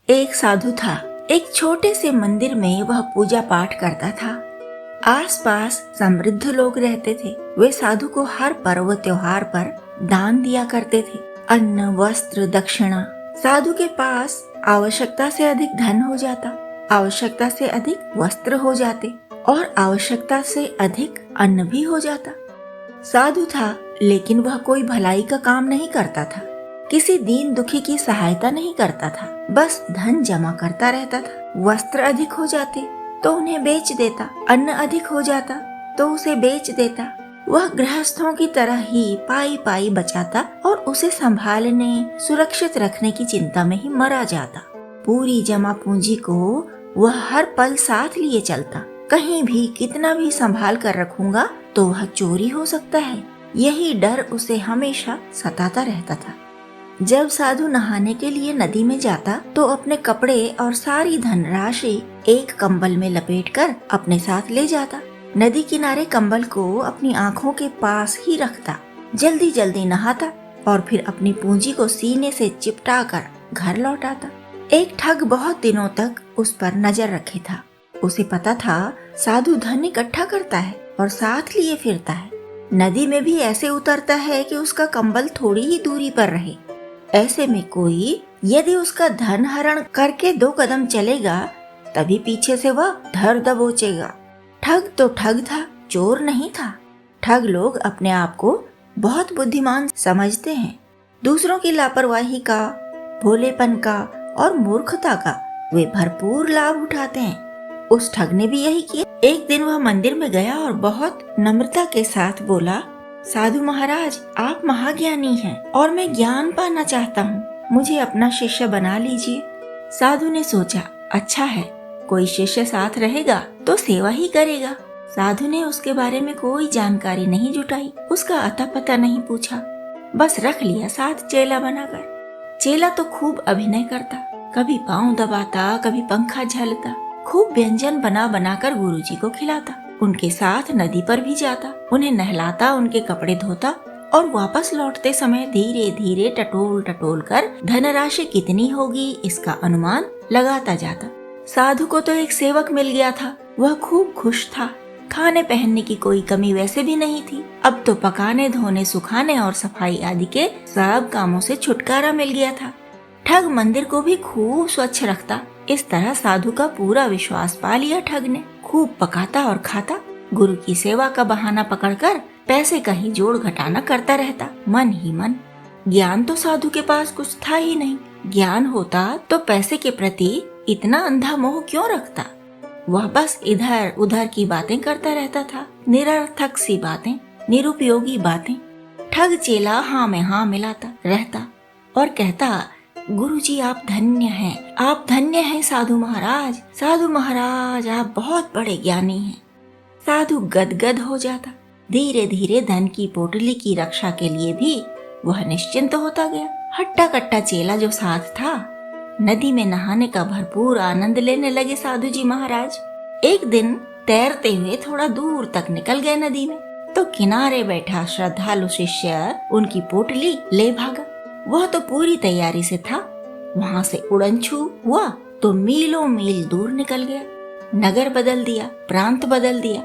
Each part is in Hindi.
एक साधु था। एक छोटे से मंदिर में वह पूजा पाठ करता था। आसपास समृद्ध लोग रहते थे। वे साधु को हर पर्व त्योहार पर दान दिया करते थे, अन्न, वस्त्र, दक्षिणा। साधु के पास आवश्यकता से अधिक धन हो जाता, आवश्यकता से अधिक वस्त्र हो जाते और आवश्यकता से अधिक अन्न भी हो जाता। साधु था, लेकिन वह कोई भलाई का काम नहीं करता था, किसी दीन दुखी की सहायता नहीं करता था, बस धन जमा करता रहता था। वस्त्र अधिक हो जाते तो उन्हें बेच देता, अन्न अधिक हो जाता तो उसे बेच देता। वह गृहस्थों की तरह ही पाई पाई बचाता और उसे संभालने, सुरक्षित रखने की चिंता में ही मरा जाता। पूरी जमा पूंजी को वह हर पल साथ लिए चलता। कहीं भी कितना भी संभाल कर रखूंगा तो वह चोरी हो सकता है, यही डर उसे हमेशा सताता रहता था। जब साधु नहाने के लिए नदी में जाता तो अपने कपड़े और सारी धनराशि एक कंबल में लपेटकर अपने साथ ले जाता। नदी किनारे कंबल को अपनी आंखों के पास ही रखता, जल्दी जल्दी नहाता और फिर अपनी पूंजी को सीने से चिपटा कर घर लौट आता। एक ठग बहुत दिनों तक उस पर नजर रखे था। उसे पता था साधु धन इकट्ठा करता है और साथ लिए फिरता है। नदी में भी ऐसे उतरता है कि उसका कंबल थोड़ी ही दूरी पर रहे। ऐसे में कोई यदि उसका धन हरण करके 2 कदम चलेगा तभी पीछे से वह धर दबोचेगा। ठग तो ठग था, चोर नहीं था। ठग लोग अपने आप को बहुत बुद्धिमान समझते हैं। दूसरों की लापरवाही का, भोलेपन का और मूर्खता का वे भरपूर लाभ उठाते हैं। उस ठग ने भी यही किया। एक दिन वह मंदिर में गया और बहुत नम्रता के साथ बोला, साधु महाराज, आप महाज्ञानी हैं और मैं ज्ञान पाना चाहता हूँ, मुझे अपना शिष्य बना लीजिए। साधु ने सोचा, अच्छा है, कोई शिष्य साथ रहेगा तो सेवा ही करेगा। साधु ने उसके बारे में कोई जानकारी नहीं जुटाई, उसका अता पता नहीं पूछा, बस रख लिया साथ चेला बनाकर। चेला तो खूब अभिनय करता, कभी पाँव दबाता, कभी पंखा झलता, खूब व्यंजन बना बनाकर गुरुजी को खिलाता। उनके साथ नदी पर भी जाता, उन्हें नहलाता, उनके कपड़े धोता और वापस लौटते समय धीरे धीरे टटोल टटोल कर धनराशि कितनी होगी इसका अनुमान लगाता जाता। साधु को तो एक सेवक मिल गया था, वह खूब खुश था। खाने पहनने की कोई कमी वैसे भी नहीं थी। अब तो पकाने, धोने, सुखाने और सफाई आदि के सब कामों से छुटकारा मिल गया था। ठग मंदिर को भी खूब स्वच्छ रखता। इस तरह साधु का पूरा विश्वास पा लिया ठग ने। खूब पकाता और खाता, गुरु की सेवा का बहाना पकड़कर पैसे का ही जोड़ घटाना करता रहता, मन ही मन। ज्ञान तो साधु के पास कुछ था ही नहीं। ज्ञान होता तो पैसे के प्रति इतना अंधा मोह क्यों रखता। वह बस इधर उधर की बातें करता रहता था, निरर्थक सी बातें, निरुपयोगी बातें। ठग चेला हाँ में हाँ मिलाता रहता और कहता, गुरुजी आप धन्य हैं, आप धन्य हैं साधु महाराज, साधु महाराज आप बहुत बड़े ज्ञानी हैं। साधु गदगद हो जाता। धीरे धीरे धन की पोटली की रक्षा के लिए भी वह निश्चिंत होता गया। हट्टा कट्टा चेला जो साथ था, नदी में नहाने का भरपूर आनंद लेने लगे साधु जी महाराज। एक दिन तैरते हुए थोड़ा दूर तक निकल गए नदी में, तो किनारे बैठा श्रद्धालु शिष्य उनकी पोटली ले भागा। वह तो पूरी तैयारी से था। वहाँ से उड़न छू हुआ तो मीलों मील दूर निकल गया। नगर बदल दिया, प्रांत बदल दिया।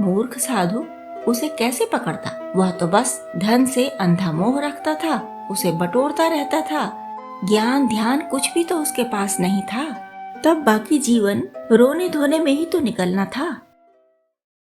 मूर्ख साधु उसे कैसे पकड़ता। वह तो बस धन से अंधा मोह रखता था, उसे बटोरता रहता था। ज्ञान ध्यान कुछ भी तो उसके पास नहीं था। तब बाकी जीवन रोने धोने में ही तो निकलना था।